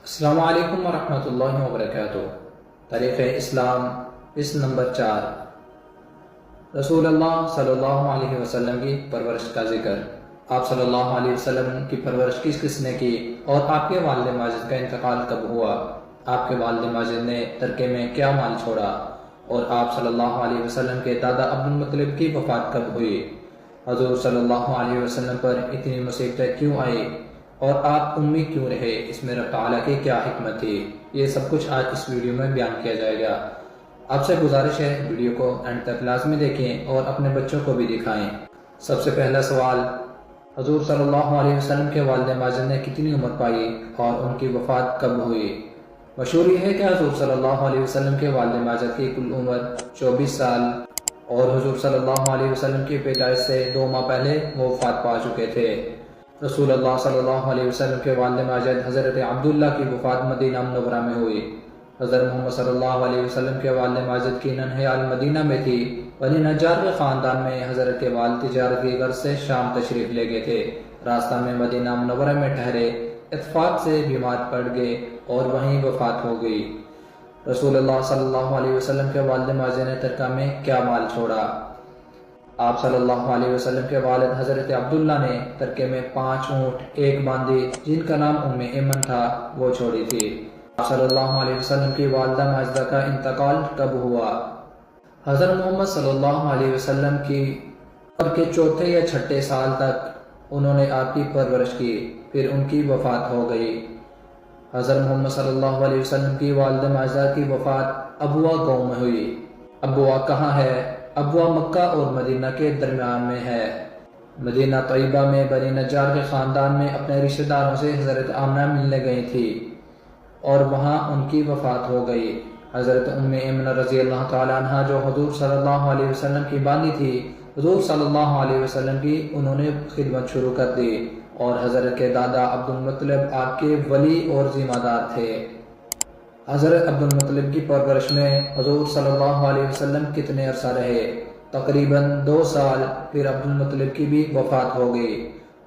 السلام علیکم ورحمۃ اللہ وبرکاتہ۔ تاریخ اسلام اس نمبر 4، رسول اللہ صلی اللہ علیہ وسلم کی پرورش کا ذکر۔ آپ صلی اللہ علیہ وسلم کی پرورش کس کس نے کی اور آپ کے والد ماجد کا انتقال کب ہوا؟ آپ کے والد ماجد نے ترکے میں کیا مال چھوڑا؟ اور آپ صلی اللہ علیہ وسلم کے دادا عبد المطلب کی وفات کب ہوئی؟ حضور صلی اللہ علیہ وسلم پر اتنی مصیبتیں کیوں آئی اور آپ امی کیوں رہے؟ اس میں رب تعالیٰ کی کیا حکمت تھی؟ یہ سب کچھ آج اس ویڈیو میں بیان کیا جائے گا۔ آپ سے گزارش ہے ویڈیو کو اینڈ تک لازمی دیکھیں اور اپنے بچوں کو بھی دکھائیں۔ سب سے پہلا سوال، حضور صلی اللہ علیہ وسلم کے والد ماجد نے کتنی عمر پائی اور ان کی وفات کب ہوئی؟ مشہور یہ ہے کہ حضور صلی اللہ علیہ وسلم کے والد ماجد کی کل عمر 24 سال اور حضور صلی اللہ علیہ وسلم کی پیدائش سے 2 ماہ پہلے وہ وفات پا چکے تھے۔ رسول اللہ صلی اللہ علیہ وسلم کے والد ماجد حضرت عبداللہ کی وفات مدینہ منورہ میں ہوئی۔ حضرت محمد صلی اللہ علیہ وسلم کے والد ماجد کی ننہیال مدینہ میں تھی۔ بنی نجار کے خاندان میں حضرت کے والد تجارت کی غرض سے شام تشریف لے گئے تھے۔ راستہ میں مدینہ منورہ میں ٹھہرے، اتفاق سے بیمار پڑ گئے اور وہیں وفات ہو گئی۔ رسول اللہ صلی اللہ علیہ وسلم کے والد ماجد نے ترکہ میں کیا مال چھوڑا؟ آپ صلی اللہ علیہ وسلم کے والد حضرت عبداللہ نے ترکے میں 5 اونٹ، 1 باندی جن کا نام ام ایمن تھا وہ چھوڑی تھی۔ آپ صلی اللہ علیہ وسلم کی والدہ ماجدہ کا انتقال کب ہوا؟ حضرت محمد صلی اللہ علیہ وسلم کی عمر کے 4 یا 6 سال تک انہوں نے آپ کی پرورش کی، پھر ان کی وفات ہو گئی۔ حضرت محمد صلی اللہ علیہ وسلم کی والدہ ماجدہ کی وفات ابوا گاؤں میں ہوئی۔ ابوا کہاں ہے؟ ابوا مکہ اور مدینہ کے درمیان میں ہے۔ مدینہ طیبہ میں بنی نجار کے خاندان میں اپنے رشتہ داروں سے حضرت آمنہ ملنے گئی تھی اور وہاں ان کی وفات ہو گئی۔ حضرت ام ایمن رضی اللہ تعالیٰ عنہ جو حضور صلی اللہ علیہ وسلم کی باندی تھی، حضور صلی اللہ علیہ وسلم کی انہوں نے خدمت شروع کر دی اور حضرت کے دادا عبد المطلب آپ کے ولی اور ذمہ دار تھے۔ حضرت عبد المطلب کی پرورش میں حضور صلی اللہ علیہ وسلم کتنے عرصہ رہے؟ تقریباً 2 سال، پھر عبد المطلب کی بھی وفات ہو گئی۔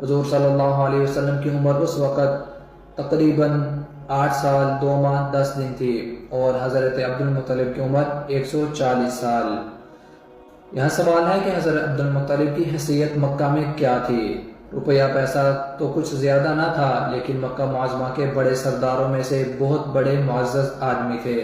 حضور صلی اللہ علیہ وسلم کی عمر اس وقت تقریباً 8 سال 2 ماہ 10 دن تھی اور حضرت عبد المطلب کی عمر 140 سال۔ یہاں سوال ہے کہ حضرت عبد المطلب کی حیثیت مکہ میں کیا تھی؟ روپیہ پیسہ تو کچھ زیادہ نہ تھا، لیکن مکہ معظمہ کے بڑے سرداروں میں سے بہت بڑے معزز آدمی تھے۔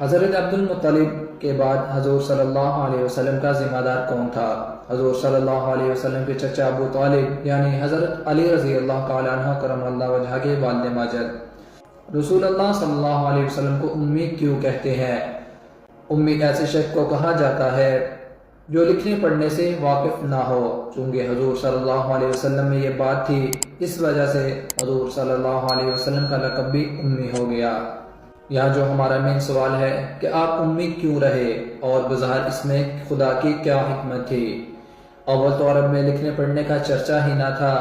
حضرت عبد المطلب کے بعد حضور صلی اللہ علیہ وسلم کا ذمہ دار کون تھا؟ حضور صلی اللہ علیہ وسلم کے چچا ابو طالب یعنی حضرت علی رضی اللہ تعالیٰ عنہ کرم اللہ وجہہ کے والد ماجد۔ رسول اللہ صلی اللہ علیہ وسلم کو امی کیوں کہتے ہیں؟ امی ایسے شخص کو کہا جاتا ہے جو لکھنے پڑھنے سے واقف نہ ہو، چونکہ حضور صلی اللہ علیہ وسلم میں یہ بات تھی، اس وجہ سے حضور صلی اللہ علیہ وسلم کا لقب بھی امی ہو گیا۔ یہاں جو ہمارا مین سوال ہے کہ آپ امی کیوں رہے اور بظاہر اس میں خدا کی کیا حکمت تھی؟ اول تو عرب میں لکھنے پڑھنے کا چرچا ہی نہ تھا۔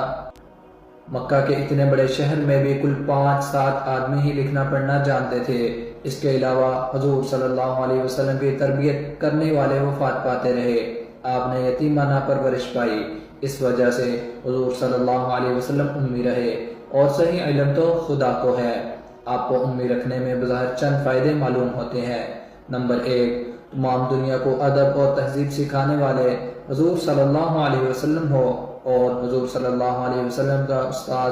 مکہ کے اتنے بڑے شہر میں بھی کل 5-7 آدمی ہی لکھنا پڑھنا جانتے تھے۔ اس کے علاوہ حضور صلی اللہ علیہ وسلم کی تربیت کرنے والے وفات پاتے رہے، آپ نے یتیمانہ پرورش پائی، اس وجہ سے حضور صلی اللہ علیہ وسلم امی رہے۔ اور صحیح علم تو خدا کو ہے۔ آپ کو امی رکھنے میں بظاہر چند فائدے معلوم ہوتے ہیں۔ نمبر 1، تمام دنیا کو ادب اور تہذیب سکھانے والے حضور صلی اللہ علیہ وسلم ہو اور حضور صلی اللہ علیہ وسلم کا استاد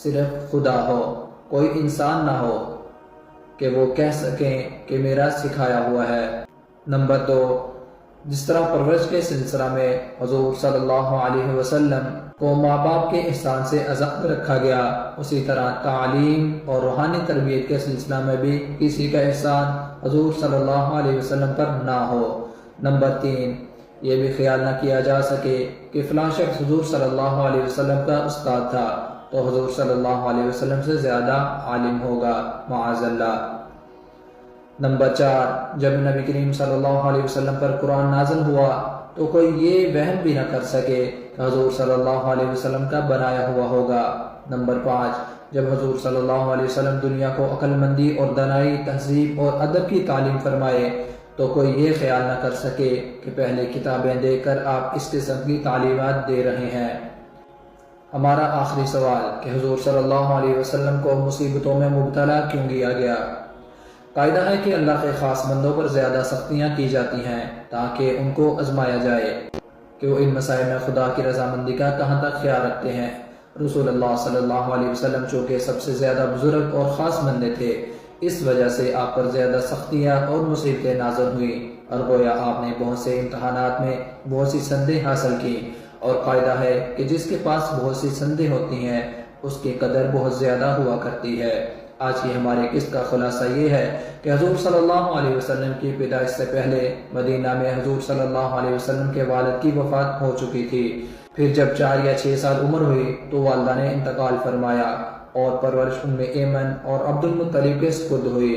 صرف خدا ہو، کوئی انسان نہ ہو کہ وہ کہہ سکیں کہ میرا سکھایا ہوا ہے۔ نمبر 2، جس طرح پرورش کے سلسلہ میں حضور صلی اللہ علیہ وسلم کو ماں باپ کے احسان سے آزاد رکھا گیا، اسی طرح تعلیم اور روحانی تربیت کے سلسلہ میں بھی کسی کا احسان حضور صلی اللہ علیہ وسلم پر نہ ہو۔ نمبر 3، یہ بھی خیال نہ کیا جا سکے کہ فلاں شخص حضور صلی اللہ علیہ وسلم کا استاد تھا تو حضور صلی اللہ علیہ وسلم سے زیادہ عالم ہوگا، معاذ اللہ۔ نمبر 4، جب نبی کریم صلی اللہ علیہ وسلم پر قرآن نازل ہوا تو کوئی یہ وہم بھی نہ کر سکے کہ حضور صلی اللہ علیہ وسلم کا بنایا ہوا ہوگا۔ نمبر 5، جب حضور صلی اللہ علیہ وسلم دنیا کو عقل مندی اور دانائی، تہذیب اور ادب کی تعلیم فرمائے تو کوئی یہ خیال نہ کر سکے کہ پہلے کتابیں دے کر آپ اس قسم کی تعلیمات دے رہے ہیں۔ ہمارا آخری سوال کہ حضور صلی اللہ علیہ وسلم کو مصیبتوں میں مبتلا کیوں کیا گیا؟ قاعدہ ہے کہ اللہ کے خاص بندوں پر زیادہ سختیاں کی جاتی ہیں تاکہ ان کو آزمایا جائے کہ وہ ان مسائل میں خدا کی رضامندی کا کہاں تک خیال رکھتے ہیں۔ رسول اللہ صلی اللہ علیہ وسلم چونکہ سب سے زیادہ بزرگ اور خاص بندے تھے، اس وجہ سے آپ پر زیادہ سختیاں اور مصیبتیں نازل ہوئیں، اور گویا آپ نے بہت سے امتحانات میں بہت سی سندیں حاصل کی، اور قاعدہ ہے کہ جس کے پاس بہت سی سندیں ہوتی ہیں اس کی قدر بہت زیادہ ہوا کرتی ہے۔ آج کی ہمارے قصے کا خلاصہ یہ ہے کہ حضور صلی اللہ علیہ وسلم کی پیدائش سے پہلے مدینہ میں حضور صلی اللہ علیہ وسلم کے والد کی وفات ہو چکی تھی۔ پھر جب 4 یا 6 سال عمر ہوئی تو والدہ نے انتقال فرمایا اور پرورش ایمن اور عبد المطلب کے سپرد ہوئی،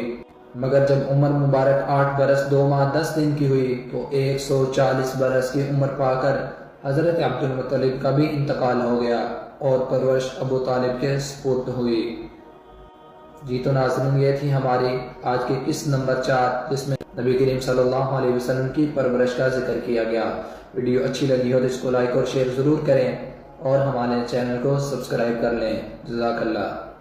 مگر جب عمر مبارک 8 برس 2 ماہ 10 دن کی ہوئی تو 140 برس کی عمر پا کر حضرت عبد المطلب کا بھی انتقال ہو گیا اور پرورش ابو طالب کے سپرد ہوئی۔ جی تو ناظرین، یہ تھی ہماری آج کی قسط نمبر 4 جس میں نبی کریم صلی اللہ علیہ وسلم کی پرورش کا ذکر کیا گیا۔ ویڈیو اچھی لگی ہو تو اس کو لائک اور شیئر ضرور کریں اور ہمارے چینل کو سبسکرائب کر لیں۔ جزاک اللہ۔